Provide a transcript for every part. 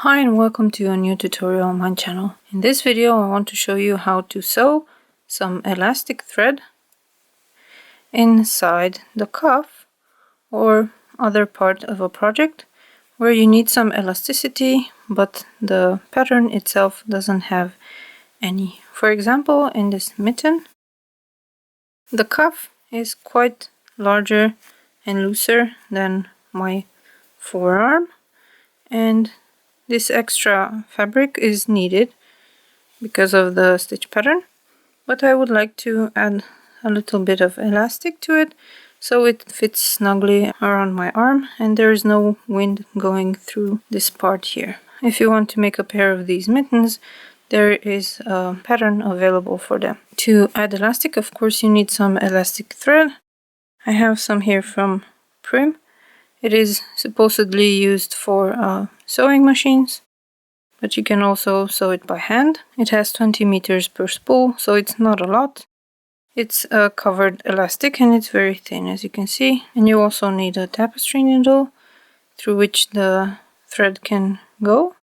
Hi and welcome to a new tutorial on my channel. In this video I want to show you how to sew some elastic thread inside the cuff or other part of a project where you need some elasticity but the pattern itself doesn't have any. For example, in this mitten, the cuff is quite larger and looser than my forearm, and this extra fabric is needed because of the stitch pattern, but I would like to add a little bit of elastic to it so it fits snugly around my arm and there is no wind going through this part here. If you want to make a pair of these mittens, there is a pattern available for them. To add elastic, of course, you need some elastic thread. I have some here from Prim. It is supposedly used for sewing machines, but you can also sew it by hand. It has 20 meters per spool, so it's not a lot. It's a covered elastic and it's very thin, as you can see. And you also need a tapestry needle through which the thread can go.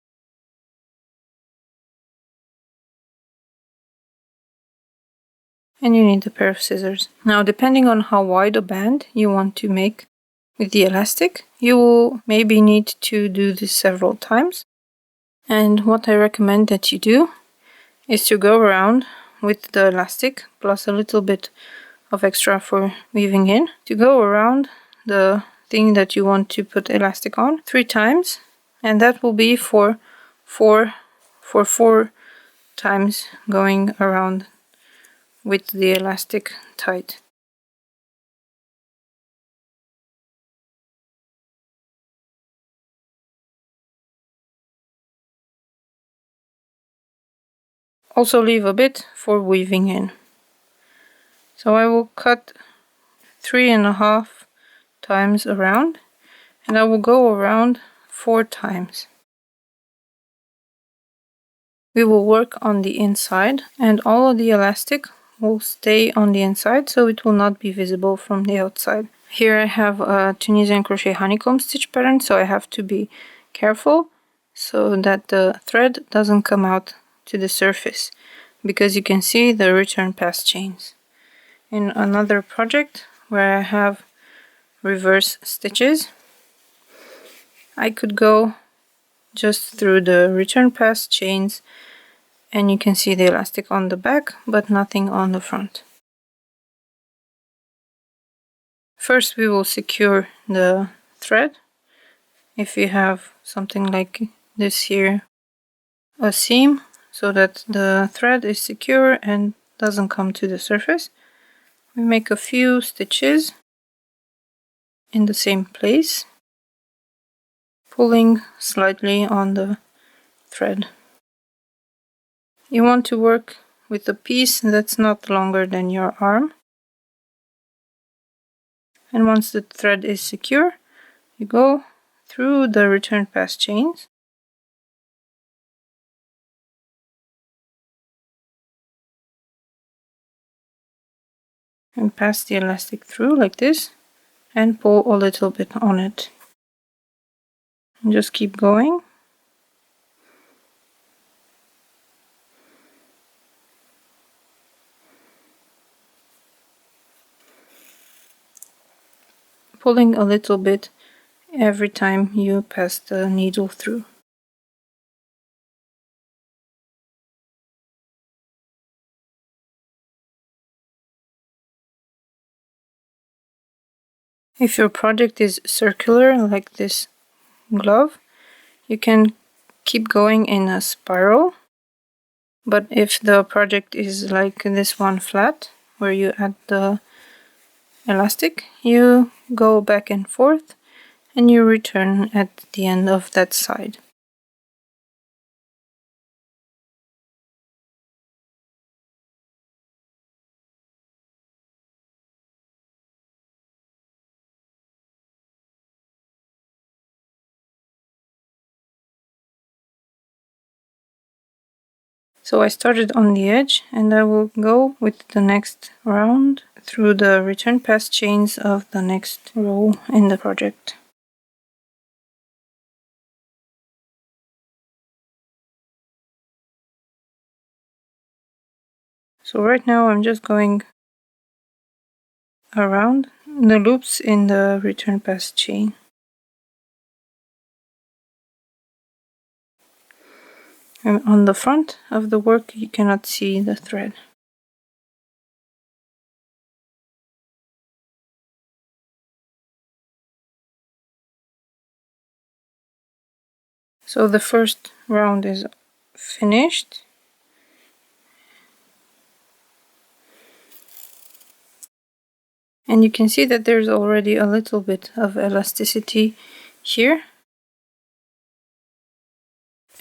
And you need a pair of scissors. Now, depending on how wide a band you want to make with the elastic, you will maybe need to do this several times. And what I recommend that you do is to go around with the elastic plus a little bit of extra for weaving in, to go around the thing that you want to put elastic on 3 times, and that will be for four times going around with the elastic tight. Also leave a bit for weaving in. So I will cut 3.5 times around, and I will go around 4 times. We will work on the inside, and all of the elastic will stay on the inside so it will not be visible from the outside. Here I have a Tunisian crochet honeycomb stitch pattern, so I have to be careful so that the thread doesn't come out to the surface, because you can see the return pass chains. In another project where I have reverse stitches, I could go just through the return pass chains and you can see the elastic on the back but nothing on the front. First we will secure the thread. If you have something like this here, a seam, so that the thread is secure and doesn't come to the surface, we make a few stitches in the same place, pulling slightly on the thread. You want to work with a piece that's not longer than your arm. And once the thread is secure, you go through the return pass chains and pass the elastic through like this and pull a little bit on it. And just keep going. Pulling a little bit every time you pass the needle through. If your project is circular, like this glove, you can keep going in a spiral. But if the project is like this one flat, where you add the elastic, you go back and forth and you return at the end of that side. So I started on the edge and I will go with the next round through the return pass chains of the next row in the project. So right now I'm just going around the loops in the return pass chain. And on the front of the work you cannot see the thread. So the first round is finished. And you can see that there's already a little bit of elasticity here.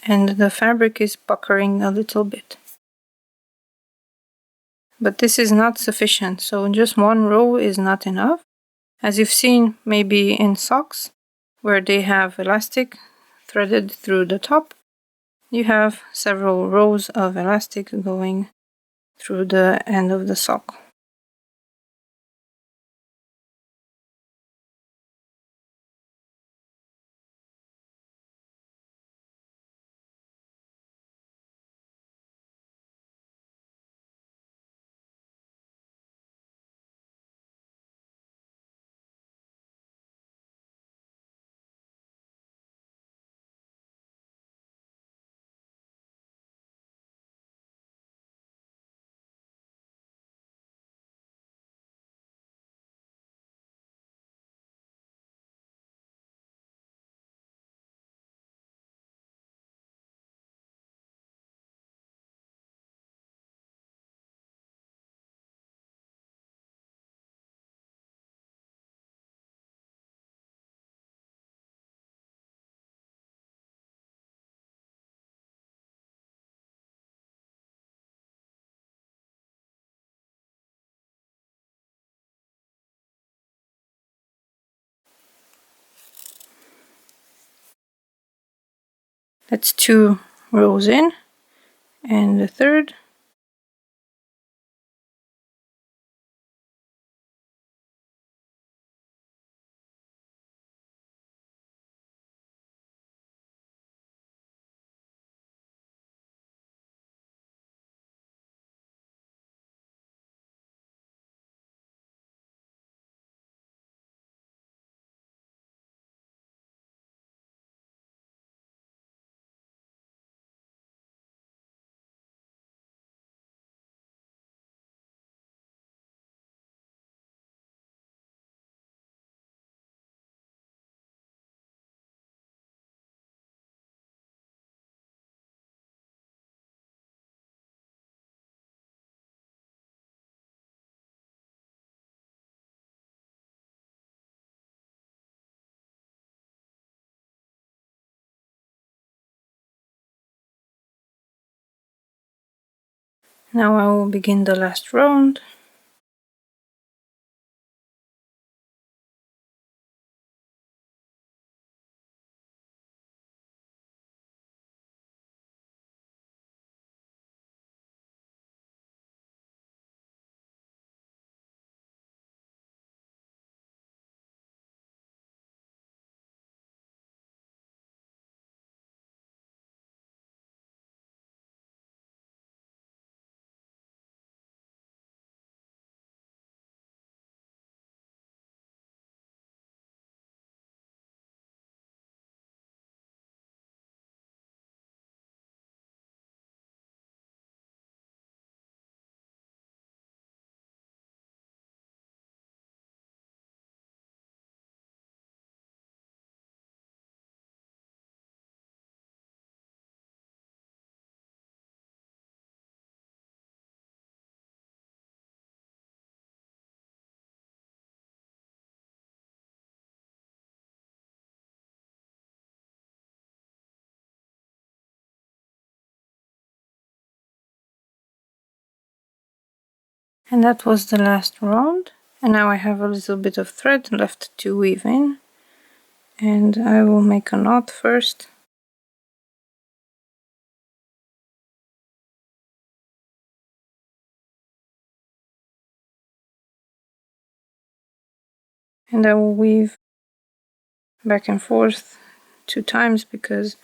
And the fabric is puckering a little bit. But this is not sufficient, so just one row is not enough. As you've seen maybe in socks, where they have elastic threaded through the top, you have several rows of elastic going through the end of the sock. That's 2 rows in, and the third. Now I will begin the last round. And that was the last round. And now I have a little bit of thread left to weave in. And I will make a knot first. And I will weave back and forth 2 times because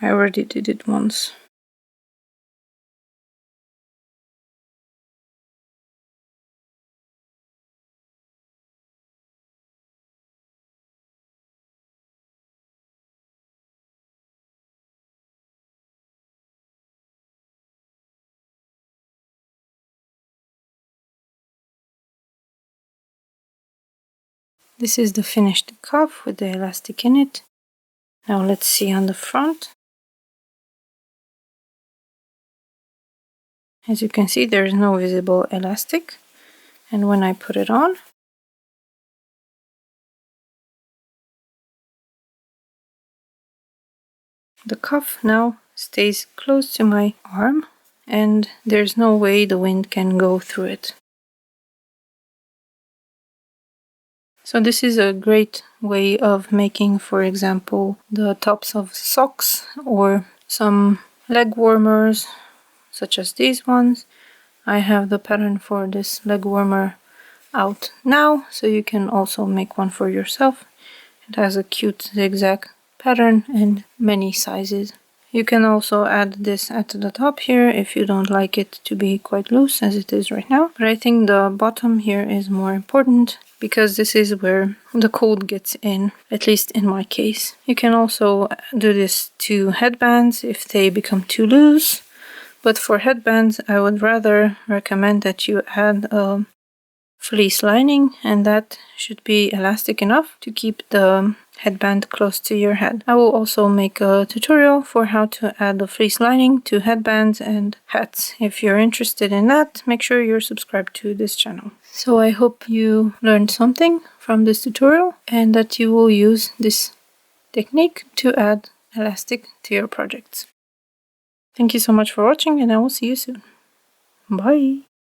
I already did it once. This is the finished cuff with the elastic in it. Now let's see on the front. As you can see, there is no visible elastic, and when I put it on, the cuff now stays close to my arm, and there's no way the wind can go through it. So this is a great way of making, for example, the tops of socks or some leg warmers, such as these ones. I have the pattern for this leg warmer out now, so you can also make one for yourself. It has a cute zigzag pattern and many sizes. You can also add this at the top here if you don't like it to be quite loose as it is right now. But I think the bottom here is more important because this is where the cold gets in, at least in my case. You can also do this to headbands if they become too loose. But for headbands, I would rather recommend that you add a fleece lining, and that should be elastic enough to keep the headband close to your head. I will also make a tutorial for how to add the fleece lining to headbands and hats. If you're interested in that, make sure you're subscribed to this channel. So I hope you learned something from this tutorial and that you will use this technique to add elastic to your projects. Thank you so much for watching, and I will see you soon. Bye!